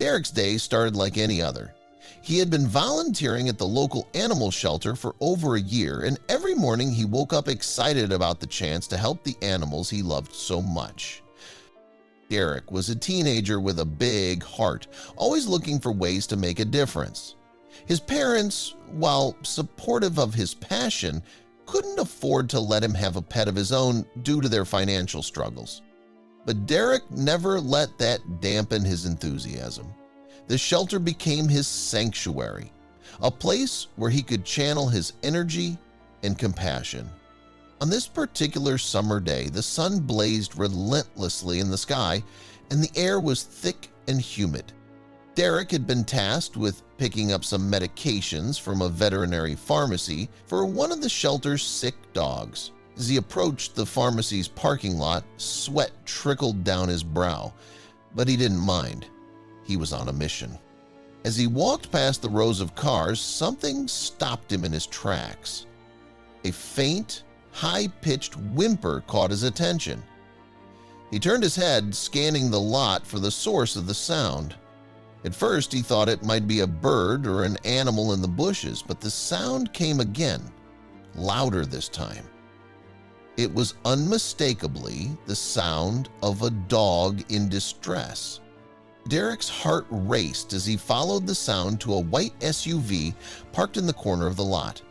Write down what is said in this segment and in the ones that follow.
Derek's day started like any other. He had been volunteering at the local animal shelter for over a year, and every morning he woke up excited about the chance to help the animals he loved so much. Derek was a teenager with a big heart, always looking for ways to make a difference. His parents, while supportive of his passion, couldn't afford to let him have a pet of his own due to their financial struggles. But Derek never let that dampen his enthusiasm. The shelter became his sanctuary, a place where he could channel his energy and compassion. On this particular summer day, the sun blazed relentlessly in the sky, and the air was thick and humid. Derek had been tasked with picking up some medications from a veterinary pharmacy for one of the shelter's sick dogs. As he approached the pharmacy's parking lot, sweat trickled down his brow, but he didn't mind. He was on a mission. As he walked past the rows of cars, something stopped him in his tracks. A faint, high-pitched whimper caught his attention. He turned his head, scanning the lot for the source of the sound. At first, he thought it might be a bird or an animal in the bushes, but the sound came again, louder this time. It was unmistakably the sound of a dog in distress. Derek's heart raced as he followed the sound to a white SUV parked in the corner of the lot.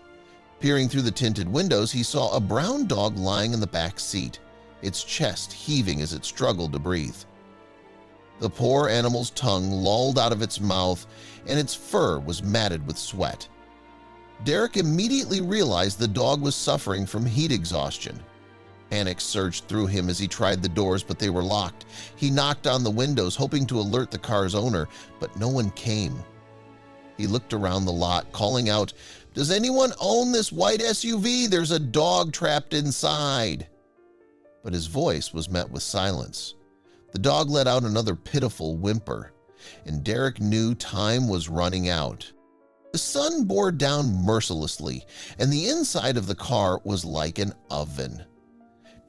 Peering through the tinted windows, he saw a brown dog lying in the back seat, its chest heaving as it struggled to breathe. The poor animal's tongue lolled out of its mouth, and its fur was matted with sweat. Derek immediately realized the dog was suffering from heat exhaustion. Panic surged through him as he tried the doors, but they were locked. He knocked on the windows, hoping to alert the car's owner, but no one came. He looked around the lot, calling out, "Does anyone own this white SUV? There's a dog trapped inside." But his voice was met with silence. The dog let out another pitiful whimper, and Derek knew time was running out. The sun bore down mercilessly, and the inside of the car was like an oven.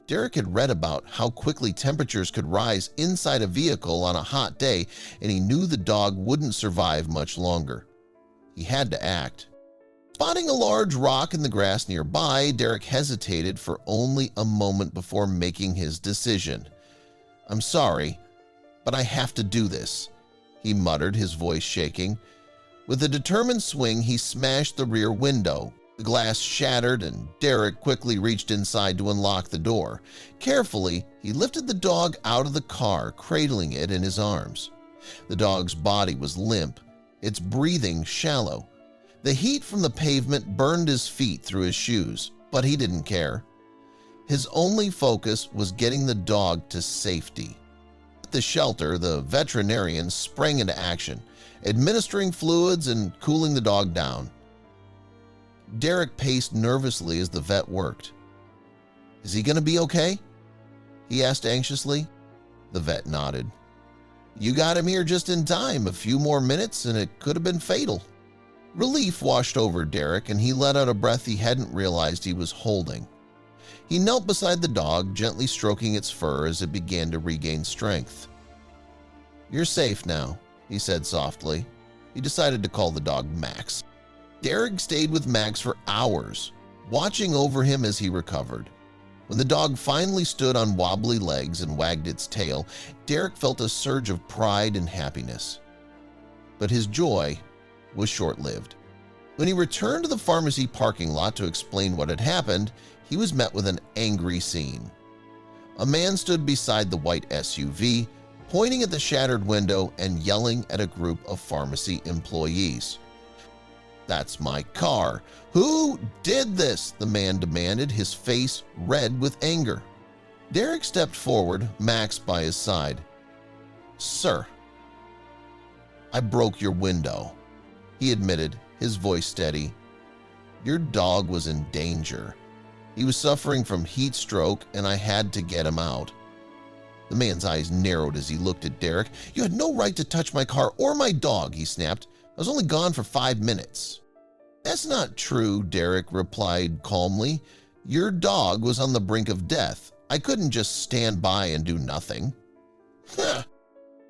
Derek had read about how quickly temperatures could rise inside a vehicle on a hot day, and he knew the dog wouldn't survive much longer. He had to act. Spotting a large rock in the grass nearby, Derek hesitated for only a moment before making his decision. "I'm sorry, but I have to do this," he muttered, his voice shaking. With a determined swing, he smashed the rear window. The glass shattered, and Derek quickly reached inside to unlock the door. Carefully, he lifted the dog out of the car, cradling it in his arms. The dog's body was limp, its breathing shallow. The heat from the pavement burned his feet through his shoes, but he didn't care. His only focus was getting the dog to safety. At the shelter, the veterinarian sprang into action, administering fluids and cooling the dog down. Derek paced nervously as the vet worked. "Is he going to be okay?" he asked anxiously. The vet nodded. "You got him here just in time. A few more minutes and it could have been fatal." Relief washed over Derek, and he let out a breath he hadn't realized he was holding. He knelt beside the dog, gently stroking its fur as it began to regain strength. "You're safe now," he said softly. He decided to call the dog Max. Derek stayed with Max for hours, watching over him as he recovered. When the dog finally stood on wobbly legs and wagged its tail, Derek felt a surge of pride and happiness. But his joy was short-lived. When he returned to the pharmacy parking lot to explain what had happened, he was met with an angry scene. A man stood beside the white SUV, pointing at the shattered window and yelling at a group of pharmacy employees. "That's my car. Who did this?" the man demanded, his face red with anger. Derek stepped forward, Max by his side. "Sir, I broke your window," he admitted, his voice steady. "Your dog was in danger. He was suffering from heat stroke, and I had to get him out." The man's eyes narrowed as he looked at Derek. "You had no right to touch my car or my dog," he snapped. "I was only gone for 5 minutes." "That's not true," Derek replied calmly. "Your dog was on the brink of death. I couldn't just stand by and do nothing." The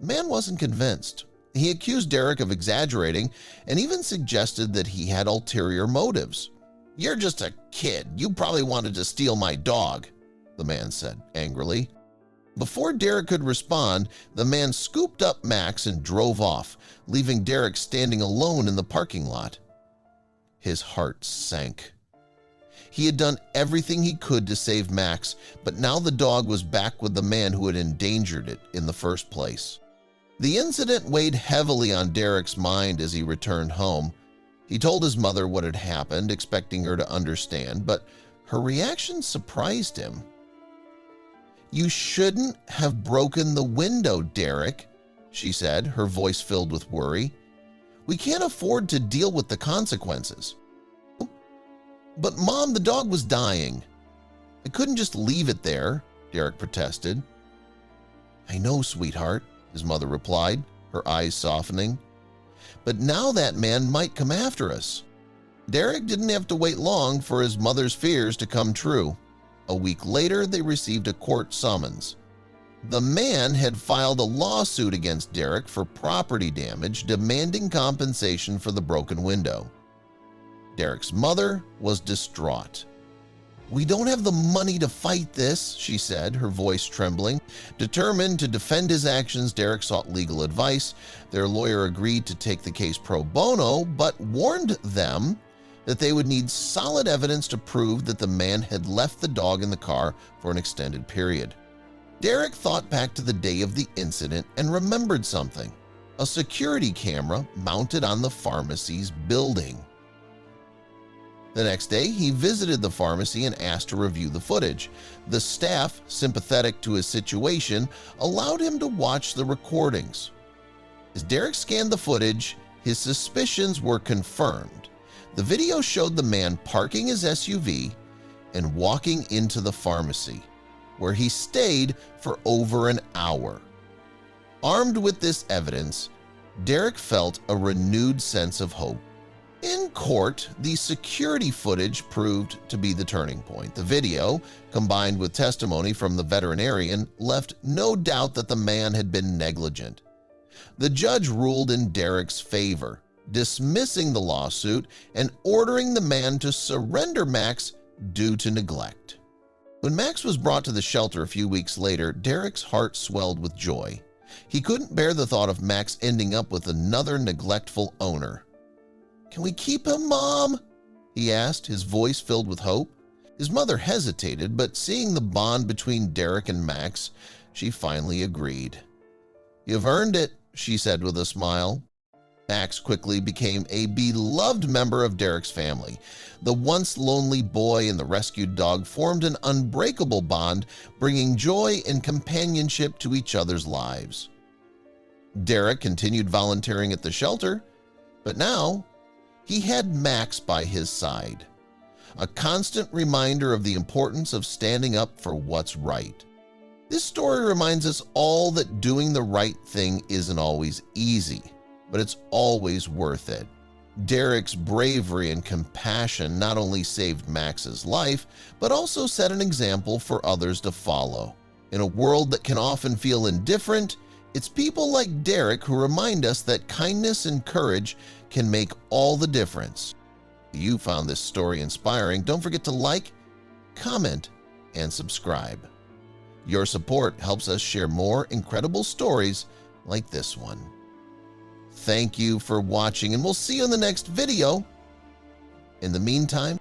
man wasn't convinced. He accused Derek of exaggerating and even suggested that he had ulterior motives. "You're just a kid. You probably wanted to steal my dog," the man said angrily. Before Derek could respond, the man scooped up Max and drove off, leaving Derek standing alone in the parking lot. His heart sank. He had done everything he could to save Max, but now the dog was back with the man who had endangered it in the first place. The incident weighed heavily on Derek's mind as he returned home. He told his mother what had happened, expecting her to understand, but her reaction surprised him. "You shouldn't have broken the window, Derek," she said, her voice filled with worry. "We can't afford to deal with the consequences." "But Mom, the dog was dying. I couldn't just leave it there," Derek protested. "I know, sweetheart," his mother replied, her eyes softening. "But now that man might come after us." Derek didn't have to wait long for his mother's fears to come true. A week later, they received a court summons. The man had filed a lawsuit against Derek for property damage, demanding compensation for the broken window. Derek's mother was distraught. "We don't have the money to fight this," she said, her voice trembling. Determined to defend his actions, Derek sought legal advice. Their lawyer agreed to take the case pro bono, but warned them that they would need solid evidence to prove that the man had left the dog in the car for an extended period. Derek thought back to the day of the incident and remembered something: a security camera mounted on the pharmacy's building. The next day, he visited the pharmacy and asked to review the footage. The staff, sympathetic to his situation, allowed him to watch the recordings. As Derek scanned the footage, his suspicions were confirmed. The video showed the man parking his SUV and walking into the pharmacy, where he stayed for over an hour. Armed with this evidence, Derek felt a renewed sense of hope. In court, the security footage proved to be the turning point. The video, combined with testimony from the veterinarian, left no doubt that the man had been negligent. The judge ruled in Derek's favor, dismissing the lawsuit and ordering the man to surrender Max due to neglect. When Max was brought to the shelter a few weeks later, Derek's heart swelled with joy. He couldn't bear the thought of Max ending up with another neglectful owner. "Can we keep him, Mom?" he asked, his voice filled with hope. His mother hesitated, but seeing the bond between Derek and Max, she finally agreed. "You've earned it," she said with a smile. Max quickly became a beloved member of Derek's family. The once lonely boy and the rescued dog formed an unbreakable bond, bringing joy and companionship to each other's lives. Derek continued volunteering at the shelter, but now he had Max by his side, a constant reminder of the importance of standing up for what's right. This story reminds us all that doing the right thing isn't always easy, but it's always worth it. Derek's bravery and compassion not only saved Max's life, but also set an example for others to follow. In a world that can often feel indifferent, it's people like Derek who remind us that kindness and courage can make all the difference. If you found this story inspiring, don't forget to like, comment, and subscribe. Your support helps us share more incredible stories like this one. Thank you for watching, and we'll see you in the next video. In the meantime,